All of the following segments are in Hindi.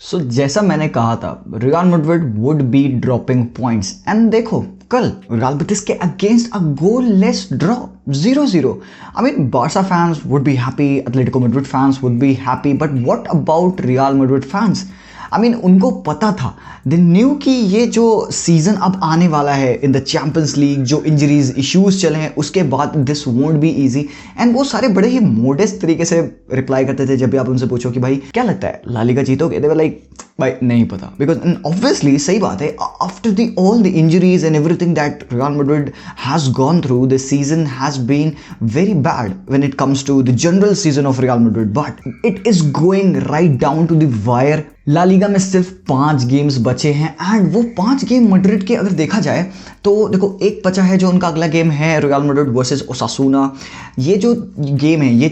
जैसा मैंने कहा था, real Madrid would be dropping points and देखो कल रियल बेटिस के against a goalless draw 0-0. I mean, Barca fans would be happy, Atletico Madrid fans would be happy, but what about Real Madrid fans? I mean, उनको पता था, दे न्यू कि ये जो सीजन अब आने वाला है इन द चैंपियंस लीग, जो इंजरीज इश्यूज चले हैं उसके बाद this won't be easy. And वो सारे बड़े ही मोडेस्ट तरीके से रिप्लाई करते थे जब भी आप उनसे पूछो कि भाई क्या लगता है La Liga जीतोगे, they were like भाई नहीं पता. बिकॉज ऑब्वियसली सही बात है, after the all the injuries and everything that Real Madrid has gone through, the season has been very bad when it comes to the general season of Real Madrid, but it is going right down to the wire. La Liga में सिर्फ 5 गेम्स बचे हैं एंड वो 5 गेम मैड्रिड के अगर देखा जाए तो देखो एक बचा है जो उनका अगला गेम है रियल मैड्रिड वर्सेस ओसासुना. ये जो गेम है ये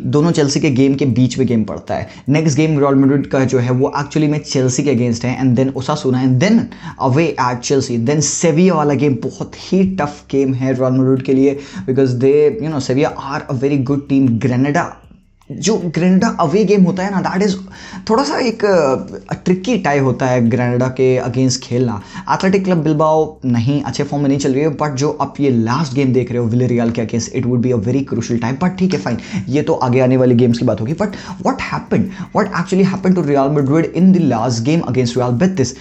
दोनों चेल्सी के गेम के बीच में गेम पड़ता है. नेक्स्ट गेम रियल मैड्रिड का जो है वो एक्चुअली में चेल्सी के अगेंस्ट है and then Osasuna and then away at Chelsea. Then Sevilla वाला गेम बहुत ही टफ गेम है रियल मैड्रिड के लिए because they Sevilla are a very good team. जो ग्रेनाडा अवे गेम होता है ना, दैट इज़ थोड़ा सा एक ट्रिकी टाई होता है ग्रेनाडा के अगेंस्ट खेलना. एथलेटिक क्लब बिल्बाओ नहीं अच्छे फॉर्म में नहीं चल रही है, बट जो आप ये लास्ट गेम देख रहे हो विलेरियल के against, it would be a very crucial time. But ठीक है फाइन, ये तो आगे आने वाली गेम्स की बात होगी. But what actually happened to Real Madrid in the last game against Real Betis?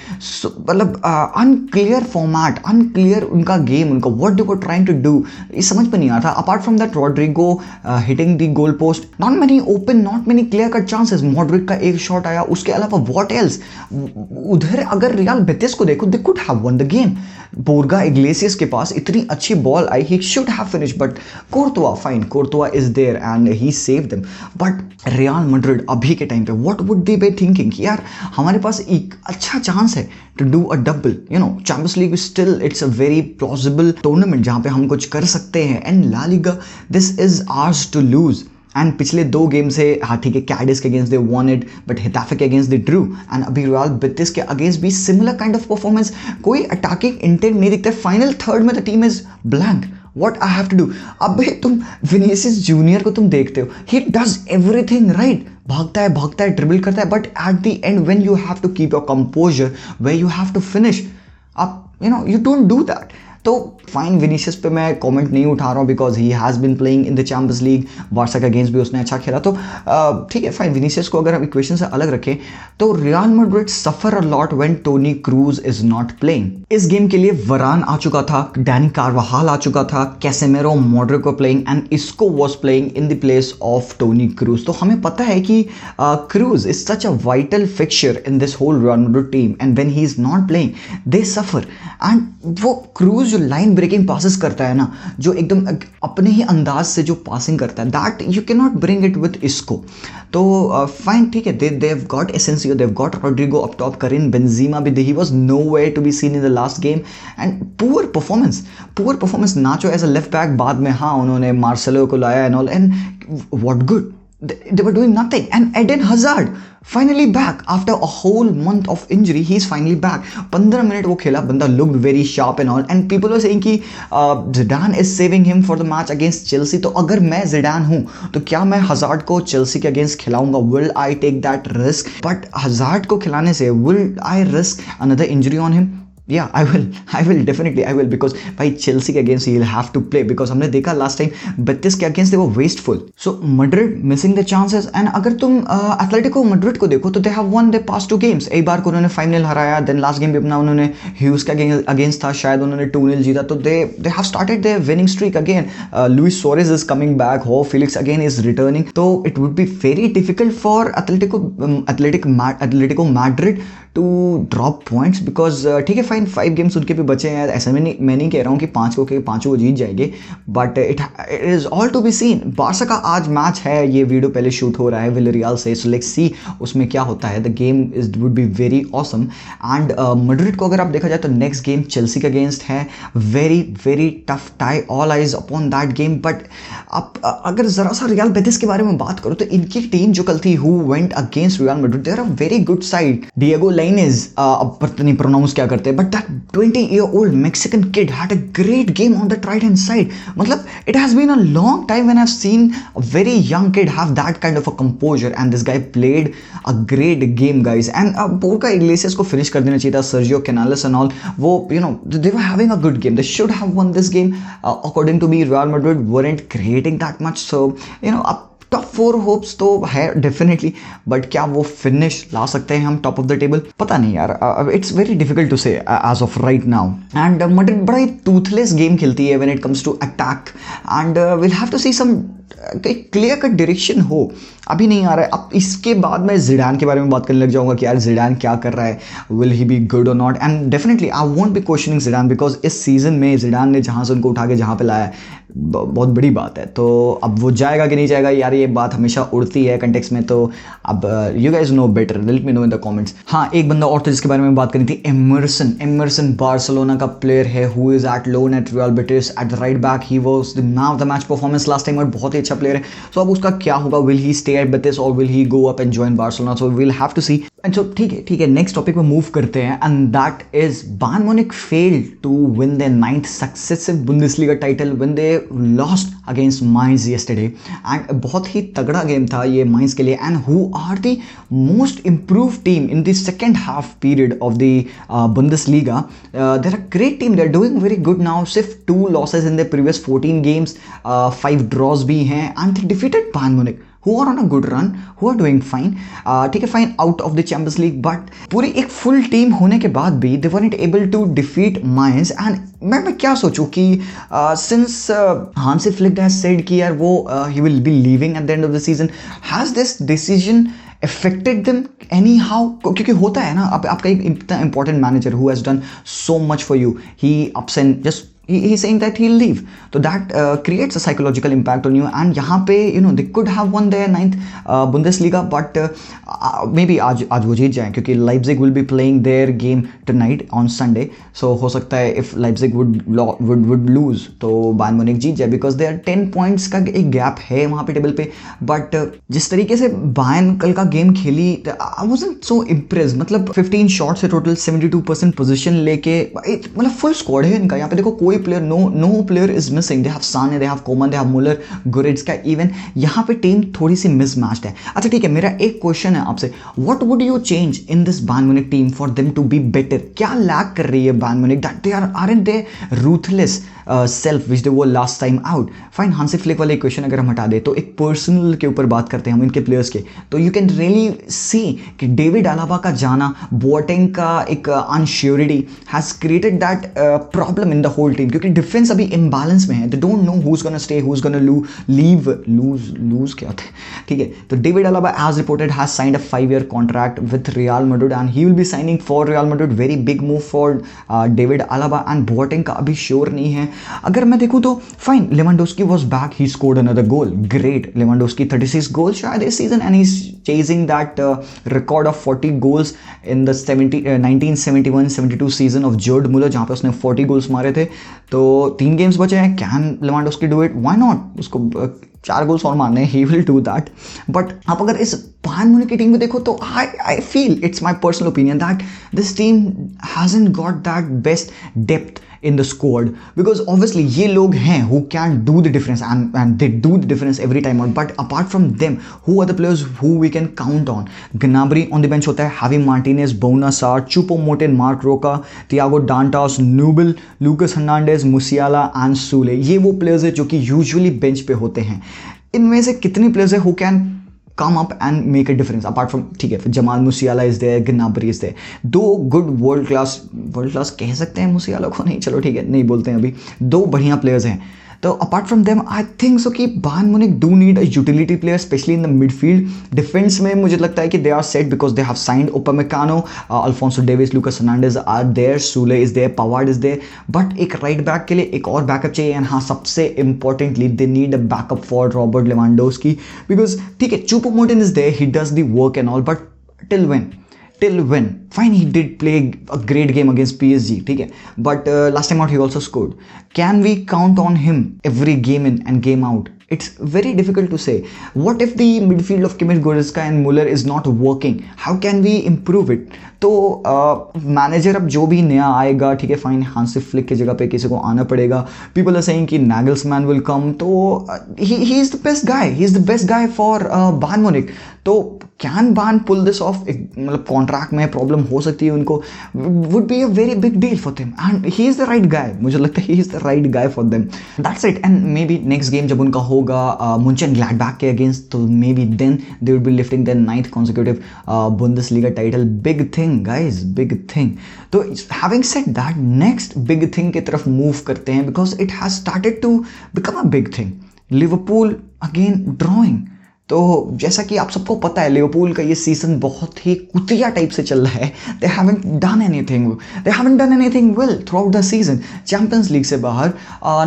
मतलब अनक्लियर फॉर्मेट, अनक्लियर उनका गेम, उनका what they were trying to do, ये समझ में नहीं आता. Apart from that Rodrygo hitting the goal post, not many open, not many clear cut chances. Modric का एक शॉट आया, उसके अलावा व्हाट एल्स? उधर अगर रियल बेटिस को देखो, they could have won the game. Borja Iglesias के पास इतनी अच्छी बॉल आई, he should have finish, but Courtois is there and he save them. But Real Madrid अभी के टाइम पे what would they be thinking कि यार हमारे पास एक अच्छा चांस है to do a double. Champions league still it's a very plausible tournament जहां पे हम कुछ कर सकते हैं. And La Liga this is ours to lose. And पिछले 2 गेम से हाँ ठीक है, कैडिस के against they won it, but Getafe के अगेंस्ट दे ड्रू. एंड अभी रियल बेटिस के अगेंस्ट भी सिमिलर काइंड ऑफ परफॉर्मेंस. कोई अटैकिंग इंटेंट नहीं दिखता. फाइनल थर्ड में the team is blank. What I have to do? अबे तुम विनीसियस जूनियर को तुम देखते हो, ही डज एवरीथिंग राइट. भागता है, ड्रिबल करता है, but at the end when you have to keep your composure, where you have to finish up, you don't do that. तो फाइन, विनीसियस पे मैं कमेंट नहीं उठा रहा हूँ because he has been playing in the Champions League. Barca के अगेंस्ट भी उसने अच्छा खेला, तो ठीक है फाइन. विनीसियस को अगर हम इक्वेशन से अलग रखें तो real Madrid suffer a lot when Toni Kroos is not playing. इस गेम के लिए वरान आ चुका था, डैनी कार्वाहाल आ चुका था, Casemiro, Modric were playing and Isco was playing in the place of Toni Kroos. तो हमें पता है कि Kroos is such a vital fixture in this whole Real Madrid team and when he is not playing they suffer. And वो क्रूज जो लाइन ब्रेकिंग पासेस करता है ना, जो एकदम अपने ही अंदाज से जो पासिंग करता है, that you can not bring it with Isco. तो फाइन ठीक है, they have got Asensio, they have got Rodrygo up top, Karim Benzema भी, he was nowhere to be seen in the last game. And poor performance. Nacho as a left back, बाद में हाँ उन्होंने मार्सेलो को लाया and all, and what good, they were doing nothing. And Eden Hazard finally back after a whole month of injury. He is finally back. 15 minute वो खेला, बंदा looked very sharp and all, and people were saying कि Zidane is saving him for the match against Chelsea. तो अगर मैं Zidane हूँ तो क्या मैं Hazard को Chelsea के अगेंस्ट खिलाऊंगा? Will I take that risk? But Hazard को खिलाने से will I risk another injury on him? Yeah, I will definitely I will, because भाई Chelsea के against he'll have to play, because हमने देखा लास्ट टाइम बेटिस के against they were wasteful. So Madrid missing the chances. And अगर तुम एथलेटिको मैड्रिड को देखो तो they have won their past 2 games. एक बार को उन्होंने फाइनल हराया, देन लास्ट गेम भी अपना उन्होंने ह्यूज के अगेंस्ट था, शायद उन्होंने 2-0 जीता. तो they have started their winning streak again. Luis Suarez is coming back, Joao Felix again is returning. तो it would be very difficult for Atletico Madrid to drop points, because ठीक है फाइन 5 गेम्स उनके भी बचे हैं. ऐसा मैं नहीं कह रहा हूँ कि 5 को जीत जाएंगे, but it is all to be seen. Barca का आज मैच है, ये वीडियो पहले शूट हो रहा है विलेरियल से, सो लेट्स सी उसमें क्या होता है. The game would be very awesome. And Madrid को अगर आप देखा जाए तो नेक्स्ट गेम चेल्सी के अगेंस्ट है, very tough tie, all eyes upon that game. But आप अगर जरा सा रियल बेटिस के बारे में बात करो तो इनकी टीम जो कल थी, who went against Real Madrid, they are a very good side. Diego Lainez, अब पता नहीं प्रोनाउंस क्या करते हैं, but that 20-year-old Mexican kid had a great game on that right hand side. मतलब it has been a long time when I've seen a very young kid have that kind of a composure, and this guy played a great game, guys. And Borja Iglesias को finish कर देना चाहिए था, Sergio Canales and all. वो they were having a good game. They should have won this game. According to me, Real Madrid weren't creating that much, so top 4 hopes तो है डेफिनेटली, बट क्या वो फिनिश ला सकते हैं हम टॉप ऑफ द टेबल? पता नहीं यार, it's very difficult to say as of right now. And Madrid बड़ा ही टूथलेस गेम खेलती है when it comes to attack, and will have to see some clear cut direction हो. अभी नहीं आ रहा है. अब इसके बाद मैं जिडान के बारे में बात करने लग जाऊंगा कि यार जिडान क्या कर रहा है, विल ही बी गुड और not. And definitely I won't be questioning Zidane, because इस सीजन में जिडान ने जहां से उनको उठा के जहां पे लाया है बहुत बड़ी बात है. तो अब वो जाएगा कि नहीं जाएगा यार, ये बात हमेशा उड़ती है कंटेक्स्ट में. तो अब you guys know better, let me know in the comments. हाँ, एक बंदा और था जिसके बारे में बात करनी थी, एमरसन बार्सिलोना का प्लेयर है, who is at loan at Real Betis at the right back. He was the man of the match performance last time और बहुत ही अच्छा प्लेयर है. सो अब उसका क्या होगा, will he stay at Betis और will he go up and join Barcelona? So will have to see. And so ठीक है, नेक्स्ट टॉपिक पे मूव करते हैं, and that is Bayern Munich failed to win their 9th successive Bundesliga title when they lost against Mainz yesterday. And बहुत ही तगड़ा गेम था ये माइंस के लिए. And who are the most improve team in the second half period of the Bundesliga? There are great team, they are doing very good now. सिर्फ 2 losses in the previous 14 games, 5 draws भी हैं, and they defeated Bayern Munich who are on a good run, who are doing fine. ठीक है, fine out of the Champions league, but पूरी एक फुल टीम होने के बाद भी they weren't able to defeat Mainz. and मैं क्या सोचूं कि since Hansi Flick has said कि यार वो he will be leaving at the end of the season, has this decision affected them anyhow? क्योंकि होता है ना, आपका एक इतना important manager who has done so much for you, he ups and just he's saying that he'll leave, so that creates a psychological impact on you. and यहाँ पे they could have won their 9th Bundesliga, but maybe आज वो जीत जाएं, क्योंकि Leipzig will be playing their game tonight on Sunday. so हो सकता है if Leipzig would lose तो Bayern Munich जीत जाए, because there are 10 points का एक गैप है वहाँ पे टेबल पे. बट जिस तरीके से Bayern कल का गेम खेली, I wasn't so impressed. मतलब 15 शॉट से टोटल 72% पोजीशन लेके, मतलब फुल स्क्वाड है इनका. यहाँ पे देखो कोई player, no player is missing. They have Sane, they have Coman, they have Muller, Goretzka even. यहाँ पे टीम थोड़ी सी मिसमैच्ड है. अच्छा ठीक है, मेरा एक क्वेश्चन है आपसे, what would you change in this Bayern Munich team for them to be better? क्या लैक कर रही है Bayern Munich that they aren't they ruthless self which they were last time out? Fine, Hansi Flick वाले क्वेश्चन अगर हम हटा दे तो एक पर्सनल के ऊपर बात करते हैं हम इनके प्लेयर्स के, तो यू कैन रियली सी कि डेविड अलाबा का जाना, बोअटेंग का एक unsurety has created that problem in the whole team, क्योंकि डिफेंस अभी इम्बैलेंस में है. They don't know who is gonna stay, who is gonna lose क्या होता है. ठीक है, तो David Alaba as reported has signed a 5-year contract with Real Madrid, and he will be signing for Real Madrid. Very big move for David Alaba. And Boateng का अभी श्योर नहीं है. अगर मैं देखूं तो fine, Lewandowski was back, he scored another goal, great. Lewandowski 36 goals शायद इस season, and he is chasing that record of 40 goals in the 1971-72 season of Gerd Muller, जहां पे उसने 40 गोल्स मारे थे. तो 3 गेम्स बचे हैं. Can Lewandowski do it? Why not? उसको 4 गोल्स और मारने, he will do that. But आप अगर इस बायर्न म्यूनिख की टीम को देखो तो I feel, it's my personal opinion, that this team hasn't got that best depth in the squad, because obviously ये लोग हैं who can do the difference, and they do the difference every time out. But apart from them, who are the players who we can count on? Gnabry on the bench होता है, Javi Martinez, Bouna Sarr, Choupo-Moting, Marc Roca, Thiago Dantas, Nubel, Lucas Hernandez, Musiala and Sule. ये वो players है जो कि usually bench पे होते हैं. इनमें से कितने players है who can come up and make a difference apart from, ठीक है, Jamal Musiala is there, Gnabry is there, 2 good world class कह सकते हैं Musiala को? नहीं, चलो ठीक है, नहीं बोलते हैं अभी. 2 बढ़िया प्लेयर्स हैं. तो apart from them I think so कि Bayern Munich do need a utility player, specially in the midfield. Defence में मुझे लगता है कि they are set, because they have signed Upamecano, Alphonso Davies, Lucas Hernandez are there, Sule is there, Pavard is there. But एक राइट बैक के लिए एक और बैकअप चाहिए. एंड हाँ, सबसे importantly they need a backup for Robert Lewandowski, because ठीक है, Choupo-Moting is there, he does the work and all, but till when? Fine, he did play a great game against PSG, ठीक है, but last time out he also scored. Can we count on him every game in and game out? It's very difficult to say. What if the midfield of Kimmich, Goretzka and Muller is not working? How can we improve it? तो मैनेजर अब जो भी नया आएगा, ठीक है फाइन, हांसी फ्लिक की जगह पे किसी को आना पड़ेगा. पीपल आर सेइंग कि नागल्समैन विल कम. तो he is the best guy, he is the best guy for Bayern Munich. तो can Bayern pull this off? मतलब कॉन्ट्रैक्ट में प्रॉब्लम हो सकती है उनको, would be a very big deal for them and he is the right guy. मुझे लगता है he is the right guy for them. That's it. And maybe next game जब उनका होगा मुंचन ग्लैडबैक के अगेंस्ट, तो maybe then they would be lifting their 9th consecutive Bundesliga title. Big thing guys, big thing. तो having said that, next big thing की तरफ मूव करते हैं because it has started to become a big thing. Liverpool again drawing. तो जैसा कि आप सबको पता है, लिवरपूल का ये सीजन बहुत ही कुतिया टाइप से चल रहा है. They haven't done anything well throughout the season. Champions League से बाहर,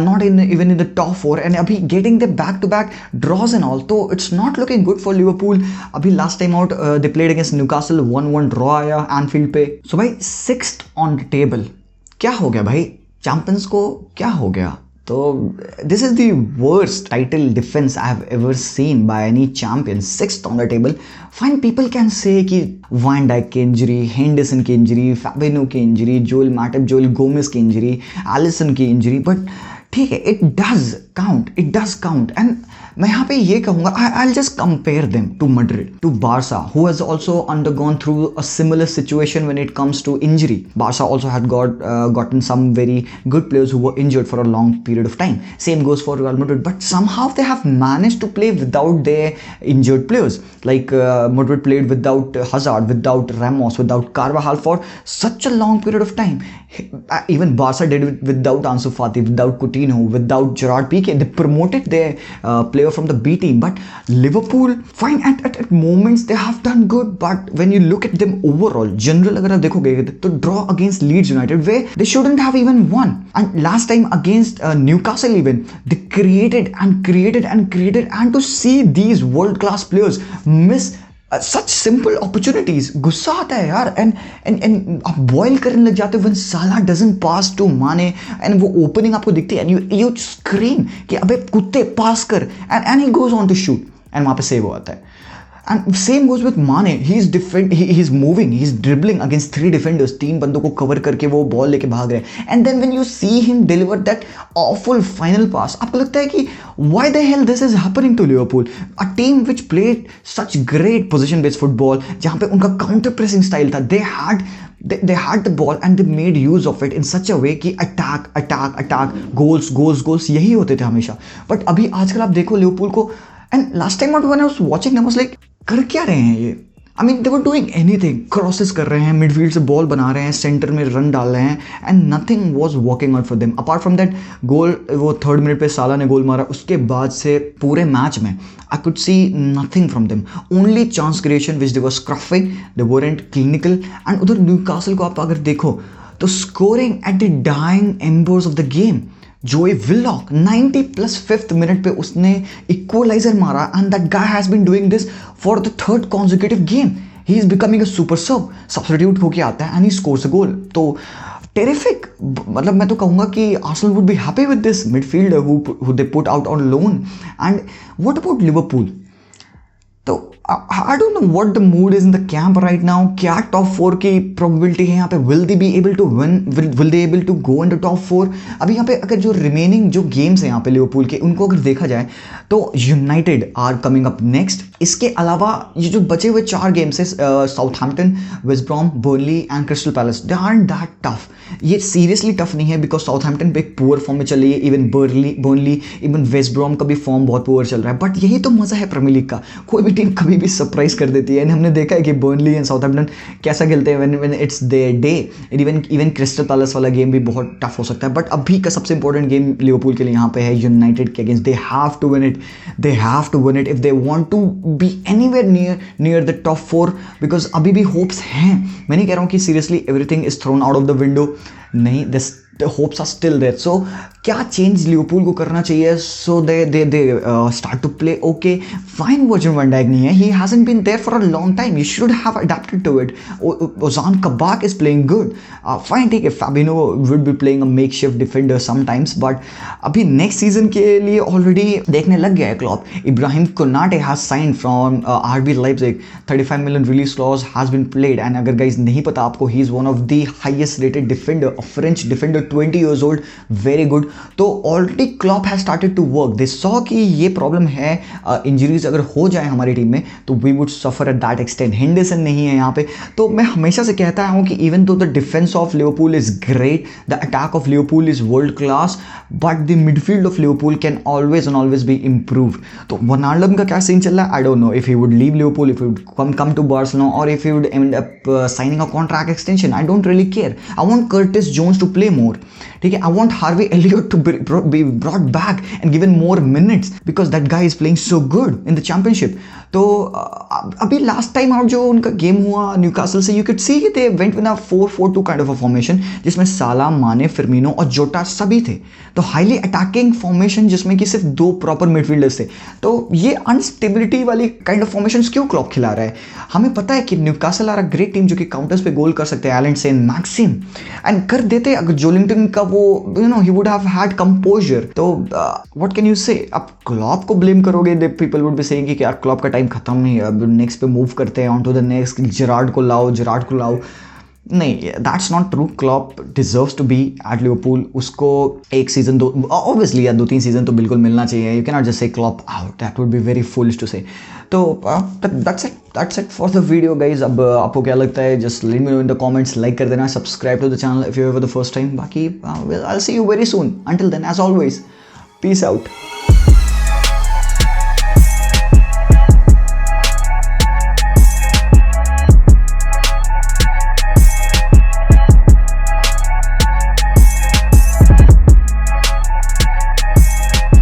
not even in the top 4, and अभी getting the back to back draws and all. तो it's not looking good for Liverpool. अभी last time out they played against Newcastle, 1-1 draw आया एनफील्ड पे. सो भाई 6th ऑन द टेबल. क्या हो गया भाई चैंपियंस को, क्या हो गया? तो this is the worst title defence I have ever seen by any champion. 6th on the table. Fine, people can say कि वैन डाइक की इंजरी, हेंडरसन की इंजरी, फैबिनो की injury, Joel Matip, Joel Gomez की इंजरी, एलिसन की इंजरी, बट ठीक है, इट डज काउंट. एंड मैं यहाँ पे ये कहूँगा, I just compare them to Madrid, to Barca, who has also undergone through a similar situation when it comes to injury. Barca also had gotten some very good players who were injured for a long period of time. Same goes for Real Madrid, but somehow they have managed to play without their injured players. Like Madrid played without Hazard, without Ramos, without Carvajal for such a long period of time. Even Barca did it without Ansu Fati, without Coutinho, without Gerard Piqué. They promoted their player from the B team. But Liverpool, fine, at moments they have done good, but when you look at them overall, general अगर आप देखोगे तो draw against Leeds United where they shouldn't have even won, and last time against Newcastle even they created, and to see these world class players miss such simple opportunities, गुस्सा आता है यार. एंड आप बॉयल करने लग जाते हो when Salah doesn't pass to Mane and वो ओपनिंग आपको दिखती है and you scream कि अबे कुत्ते पास कर, and he goes on to shoot and वहाँ पे सेव हो आता है. And same goes with Mane. He's moving, he's dribbling against 3 defenders. 3 बंदों को कवर करके वो बॉल लेके भाग रहे हैं. And then when you see him deliver that awful final pass, आपको लगता है कि why the hell this is happening to Liverpool? A team which played such great position-based football, जहाँ पे उनका counter pressing style था. They had the ball and they made use of it in such a way कि attack, goals यही होते थे हमेशा. But अभी आजकल आप देखो लिवरपूल को, and last time when I was watching, I was like, कर क्या रहे हैं ये? I mean, they were doing anything. Crosses कर रहे हैं, मिडफील्ड से बॉल बना रहे हैं, सेंटर में रन डाल रहे हैं, and nothing was working out for them apart from that goal. वो 3rd मिनट पे साला ने गोल मारा, उसके बाद से पूरे मैच में I could see nothing from them. Only chance creation which they were scuffing, they weren't clinical. And उधर न्यूकासल को आप अगर देखो तो scoring at the dying embers of the game. Joe Willock 90+5th minute पे उसने इक्वलाइजर मारा, and that guy has been doing this for the 3rd consecutive game. He is becoming a super sub, substitute होके आता है एंड ही स्कोर्स अ गोल. तो टेरिफिक. मतलब मैं तो कहूँगा कि Arsenal would be happy with this midfielder who they put out on loan. And what about Liverpool? तो I don't know what the mood is in the camp right now. क्या टॉप 4 की प्रोबेबिलिटी है यहाँ पे? Will they be able to win? Will they able to go into top 4? अभी यहाँ पे अगर जो रिमेनिंग जो गेम्स हैं यहाँ पे लिवरपूल के, उनको अगर देखा जाए तो United are coming up next. इसके अलावा ये जो बचे हुए 4 गेम्स है, Southampton, West Brom, Burnley and Crystal Palace, they aren't that tough. ये सीरियसली टफ नहीं है बिकॉज साउथहैम्पटन पे एक पुअर फॉर्म में चल रही है. इवन बर्नली, इवन वेस्ट ब्रॉम का भी फॉर्म बहुत पुअर चल रहा है. बट यही तो मजा है प्रीमियर लीग का, कोई भी टीम कभी भी सरप्राइज कर देती है. एंड हमने देखा है कि बर्नली एंड साउथहैम्पटन कैसा खेलते हैं when it's their day. Even crystal palace वाला गेम भी बहुत टफ हो सकता है. बट अभी का सबसे इंपॉर्टेंट गेम लिवरपूल के लिए यहाँ पे है यूनाइटेड के against. They have to win it if they want to be anywhere near the top 4, because अभी भी होप्स हैं. मैं नहीं कह रहा हूँ कि seriously everything is thrown out of the window, नहीं, the hopes are still there. So क्या चेंज लिवरपूल को करना चाहिए so they start to play okay fine. Virgil van Dijk नहीं है, he hasn't been there for a long time, you should have adapted to it. Ozan Kabak is playing good, fine ठीक है, Fabinho would be playing a makeshift defender sometimes, but अभी नेक्स्ट सीजन के लिए ऑलरेडी देखने लग गया है Klopp. Ibrahima Konate has signed from RB Leipzig, 35 million release clause has been played, and अगर गाइस नहीं पता आपको, he is one of the highest rated defender, a French defender, 20 years old, very good. तो already Klopp has started to work, they saw कि ये प्रॉब्लम है, इंजरीज अगर हो जाए हमारी टीम में तो we would suffer at that extent. Henderson नहीं है यहाँ पे, तो मैं हमेशा से कहता हूँ कि even though the defence of Liverpool is great, the attack of Liverpool is world class, but the midfield of Liverpool can always and always be improved. तो वर्नाल्डम का क्या सीन चल रहा है, I don't know if he would leave Liverpool, if he would come to Barcelona, or if he would end up signing a contract extension. I don't really care. I want Curtis Jones to play more. ठीक है, I want Harvey Elliott to be brought back and given more minutes because that guy is playing so good in the championship. तो अभी लास्ट टाइम आउट जो उनका गेम हुआ न्यूकासल से, you can see they went with a 4-4-2 kind of a formation, जिसमें साला, माने, फिर्मिनो और जोटा सभी थे। तो हाईली अटैकिंग फॉर्मेशन जिसमें कि सिर्फ 2 प्रॉपर मिडफील्डर्स थे। तो ये अनस्टेबिलिटी वाली काइंड ऑफ फॉर्मेशन क्यों क्लॉप खिला रहा है? हमें पता है कि Newcastle are a great team जो कि काउंटर्स पे गोल कर सकते हैं, एलन सेन, मैक्सिम, एंड कर देते अगर जोलिंगटन का वो he would have had composer. तो व्हाट कैन यू से? अब क्लॉप को ब्लेम करोगे, they people would be saying कि यार क्लॉप का टाइम खत्म नहीं, अब नेक्स्ट पे मूव करते हैं on to the next, Gerrard को लाओ। नहीं, that's not true. Klopp deserves to be at Liverpool. उसको एक सीजन, दो ऑब्वियसली या 2-3 सीजन तो बिल्कुल मिलना चाहिए। You can not just say Klopp out, that would be very foolish to say. तो that's it for the video guys. अब आपको क्या लगता है, just let me know in the comments, like कर देना, subscribe to the channel if you ever the first time. बाकी I will see you very soon, until then as always, peace out.